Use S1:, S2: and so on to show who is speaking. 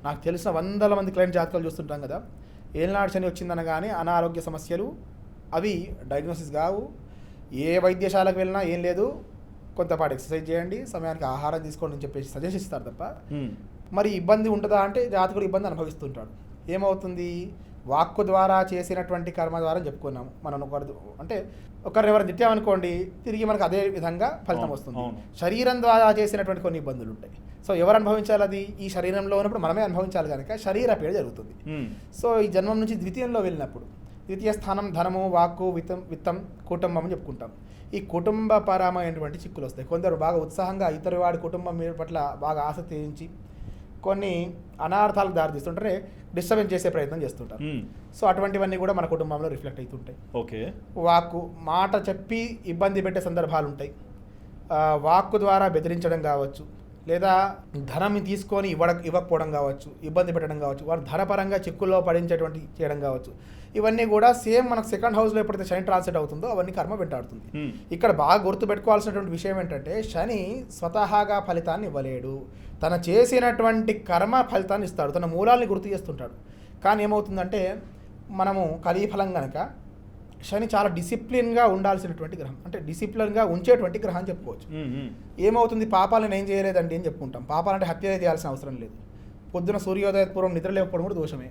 S1: నాకు తెలిసిన వందల మంది క్లయింట్ జాతకాలు చూస్తుంటాం కదా, ఏలినాడు శని వచ్చిందనగానే అనారోగ్య సమస్యలు అవి డయాగ్నోసిస్ కావు. ఏ వైద్యశాలకు వెళ్ళినా ఏం లేదు, కొంతపాటు ఎక్సర్సైజ్ చేయండి, సమయానికి ఆహారం తీసుకోండి అని చెప్పేసి సజెస్ట్ ఇస్తారు తప్ప మరి ఇబ్బంది ఉంటుందా అంటే జాతకుడు ఇబ్బంది అనుభవిస్తుంటాడు. ఏమవుతుంది, వాక్కు ద్వారా చేసినటువంటి కర్మ ద్వారా చెప్పుకున్నాము. మనం అంటే ఒకరిని ఎవరు తిట్టామనుకోండి, తిరిగి మనకు అదే విధంగా ఫలితం వస్తుంది. శరీరం ద్వారా చేసినటువంటి కొన్ని ఇబ్బందులు ఉంటాయి. సో ఎవరు అనుభవించాలి? అది ఈ శరీరంలో ఉన్నప్పుడు మనమే అనుభవించాలి కనుక శరీర పీడ జరుగుతుంది. సో ఈ జన్మం నుంచి ద్వితీయంలో వెళ్ళినప్పుడు, ద్వితీయ స్థానం ధనము, వాక్కు, విత్తం, కుటుంబం అని చెప్పుకుంటాం. ఈ కుటుంబపరమైనటువంటి చిక్కులు వస్తాయి. కొందరు బాగా ఉత్సాహంగా ఇతరు వాడి కుటుంబం పట్ల బాగా ఆసక్తి వహించి కొన్ని అనార్థాలకు దారితీస్తుంటారే, డిస్టర్బెన్స్ చేసే ప్రయత్నం చేస్తుంటారు. సో అటువంటివన్నీ కూడా మన కుటుంబంలో రిఫ్లెక్ట్ అవుతుంటాయి.
S2: ఓకే,
S1: వాక్కు, మాట చెప్పి ఇబ్బంది పెట్టే సందర్భాలు ఉంటాయి. వాక్కు ద్వారా బెదిరించడం కావచ్చు, లేదా ధనం తీసుకొని ఇవ్వకపోవడం కావచ్చు, ఇబ్బంది పెట్టడం కావచ్చు, వారు ధనపరంగా చిక్కుల్లో పడించేటువంటి చేయడం కావచ్చు. ఇవన్నీ కూడా సేమ్ మనకు సెకండ్ హౌస్లో ఎప్పుడైతే శని ట్రాన్సిట్ అవుతుందో అవన్నీ కర్మ వెంటాడుతుంది. ఇక్కడ బాగా గుర్తుపెట్టుకోవాల్సినటువంటి విషయం ఏంటంటే, శని స్వతహాగా ఫలితాన్ని ఇవ్వలేడు, తన చేసినటువంటి కర్మ ఫలితాన్ని ఇస్తాడు, తన మూలాల్ని గుర్తు చేస్తుంటాడు. కానీ ఏమవుతుందంటే, మనము కలిఫలం కనుక శని చాలా డిసిప్లిన్గా ఉండాల్సినటువంటి గ్రహం, అంటే డిసిప్లిన్గా ఉంచేటువంటి గ్రహం అని చెప్పుకోవచ్చు. ఏమవుతుంది, పాపాలను ఏం చేయలేదండి అని చెప్పుకుంటాం. పాపాలంటే హత్య చేయాల్సిన అవసరం లేదు. పొద్దున సూర్యోదయ పూర్వం నిద్ర లేకపోవడం కూడా దోషమే.